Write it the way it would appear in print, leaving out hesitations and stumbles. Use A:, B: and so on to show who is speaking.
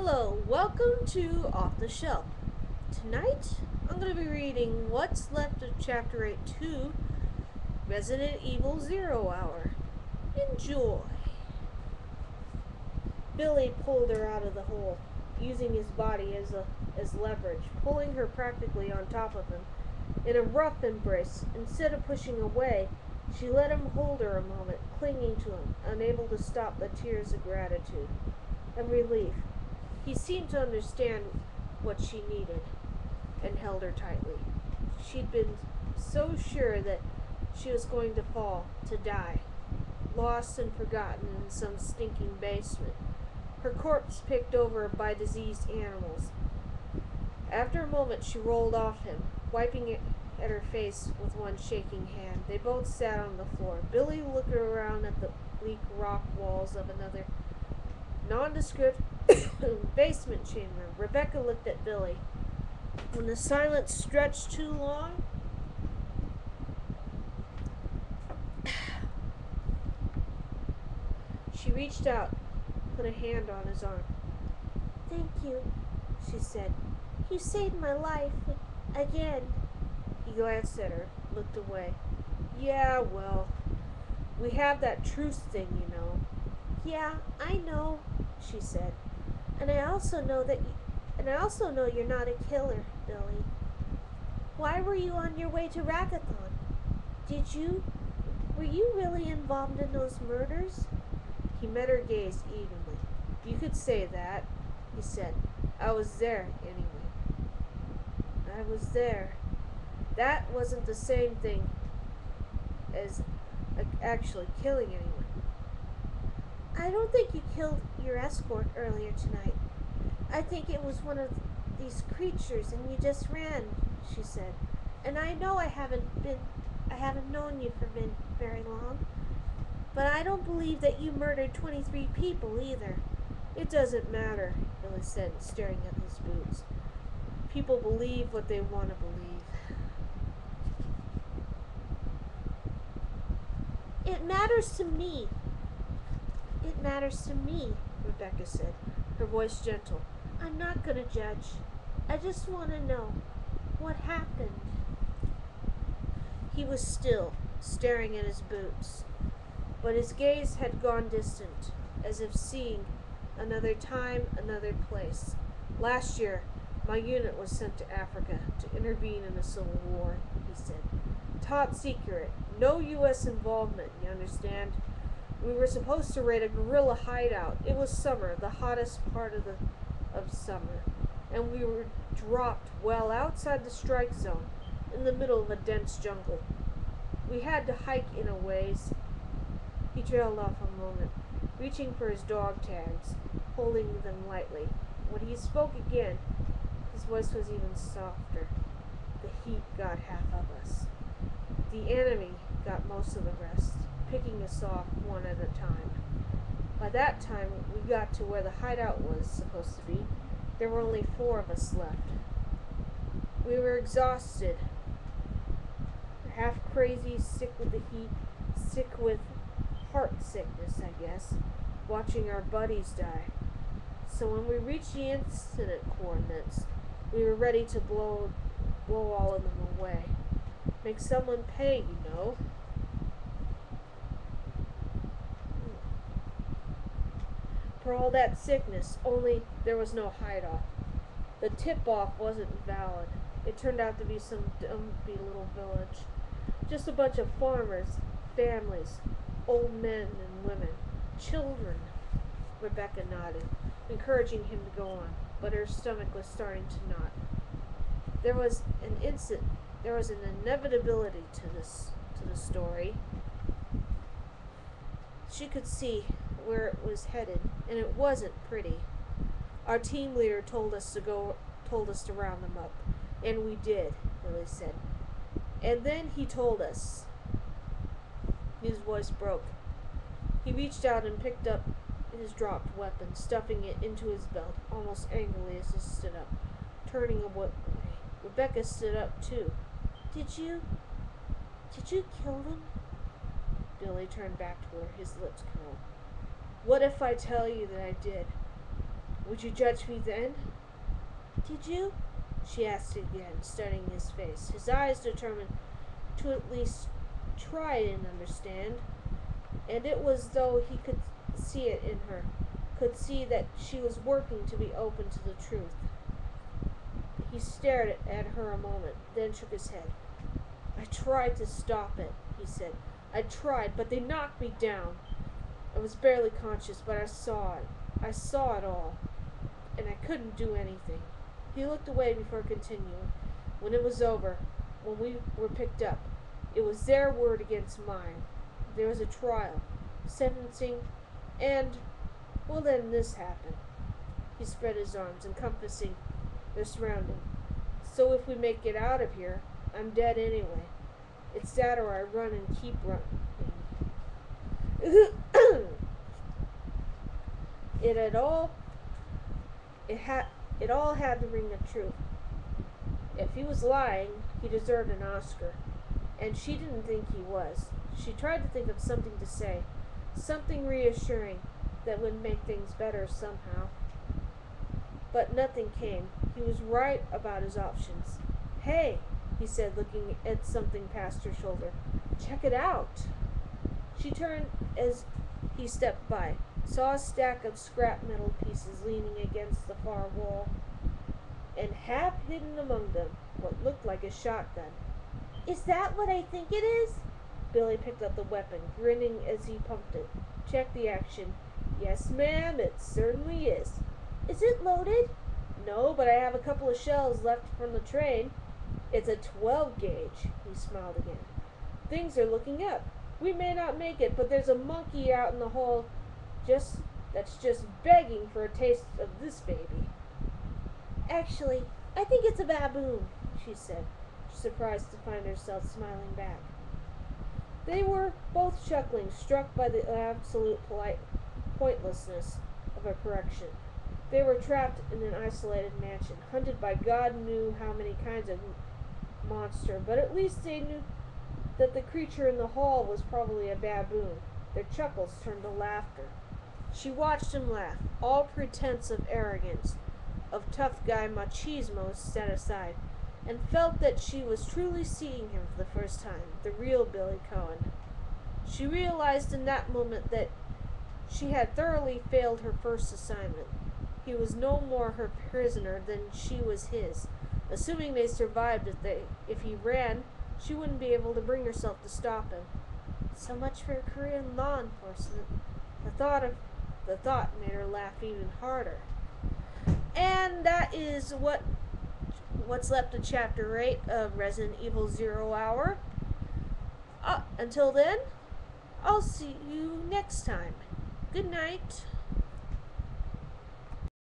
A: Hello, welcome to Off the Shelf. Tonight, I'm going to be reading what's left of Chapter 8 2, Resident Evil Zero Hour. Enjoy. Billy pulled her out of the hole, using his body as leverage, pulling her practically on top of him. In a rough embrace, instead of pushing away, she let him hold her a moment, clinging to him, unable to stop the tears of gratitude and relief. He seemed to understand what she needed and held her tightly. She'd been so sure that she was going to fall, to die, lost and forgotten in some stinking basement, her corpse picked over by diseased animals. After a moment, she rolled off him, wiping it at her face with one shaking hand. They both sat on the floor, Billy looking around at the bleak rock walls of another nondescript basement chamber. Rebecca looked at Billy. When the silence stretched too long, she reached out, put a hand on his arm. "Thank you," she said. "You saved my life. Again." He glanced at her, looked away. "Yeah, well, we have that truce thing, you know." "Yeah, I know," she said. And I also know you're not a killer, Billy. Why were you on your way to Ragathon? Were you really involved in those murders?" He met her gaze evenly. "You could say that," he said. "I was there, anyway." "I was there." That wasn't the same thing as actually killing anyone. "I don't think you killed your escort earlier tonight. I think it was one of these creatures and you just ran," she said. "And I know I haven't known you for very long. But I don't believe that you murdered 23 people either." "It doesn't matter," Billy said, staring at his boots. "People believe what they want to believe." "It matters to me. It matters to me," Rebecca said, her voice gentle. "I'm not going to judge. I just want to know what happened." He was still, staring at his boots, but his gaze had gone distant, as if seeing another time, another place. "Last year, my unit was sent to Africa to intervene in a civil war," he said. "Top secret. No U.S. involvement, you understand? We were supposed to raid a guerrilla hideout. It was summer, the hottest part of summer, and we were dropped well outside the strike zone, in the middle of a dense jungle. We had to hike in a ways." He trailed off a moment, reaching for his dog tags, holding them lightly. When he spoke again, his voice was even softer. "The heat got half of us. The enemy got most of the rest, picking us off one at a time. By that time, we got to where the hideout was supposed to be. There were only 4 of us left. We were exhausted, half crazy, sick with the heat, sick with heart sickness, I guess, watching our buddies die. So when we reached the incident coordinates, we were ready to blow all of them away. Make someone pay, you know." "For all that sickness, only there was no hideout. The tip-off wasn't valid. It turned out to be some dumpy little village. Just a bunch of farmers, families, old men and women, children." Rebecca nodded, encouraging him to go on, but her stomach was starting to knot. There was an inevitability to the story. She could see where it was headed, and it wasn't pretty. "Our team leader told us to round them up, and we did," Billy said. "And then he told us." His voice broke. He reached out and picked up his dropped weapon, stuffing it into his belt, almost angrily as he stood up, turning away. Rebecca stood up too. Did you kill them?" Billy turned back to her, his lips curled. "What if I tell you that I did?" Would you judge me then? Did you? She asked again, studying his face, his eyes determined to at least try and understand. And it was though he could see it in her, could see that she was working to be open to the truth. He stared at her a moment, then shook his head. I tried to stop it, he said. I tried, but they knocked me down. I was barely conscious, but I saw it. I saw it all, and I couldn't do anything. He looked away before continuing. When it was over, when we were picked up, it was their word against mine. There was a trial, sentencing, and, well, then this happened. He spread his arms, encompassing their surrounding. So if we make it out of here, I'm dead anyway. It's that or I run and keep running. It all had the ring of truth. If he was lying, he deserved an Oscar. And she didn't think he was. She tried to think of something to say, something reassuring that would make things better somehow. But nothing came. He was right about his options. Hey, he said, looking at something past her shoulder. Check it out. She turned as he stepped by, saw a stack of scrap metal pieces leaning against the far wall, and half hidden among them, what looked like a shotgun. Is that what I think it is? Billy picked up the weapon, grinning as he pumped it. Checked the action. Yes, ma'am, it certainly is. Is it loaded? No, but I have a couple of shells left from the train. It's a 12 gauge, he smiled again. Things are looking up. We may not make it, but there's a monkey out in the hall that's just begging for a taste of this baby. Actually, I think it's a baboon, she said, surprised to find herself smiling back. They were both chuckling, struck by the absolute pointlessness of a correction. They were trapped in an isolated mansion, hunted by God knew how many kinds of monster, but at least they knew that the creature in the hall was probably a baboon. Their chuckles turned to laughter. She watched him laugh, all pretense of arrogance, of tough guy machismo set aside, and felt that she was truly seeing him for the first time, the real Billy Cohen. She realized in that moment that she had thoroughly failed her first assignment. He was no more her prisoner than she was his. Assuming they survived, if he ran, she wouldn't be able to bring herself to stop him. So much for a career in law enforcement. The thought made her laugh even harder. And that is what's left of Chapter 8 of Resident Evil Zero Hour. Until then, I'll see you next time. Good night.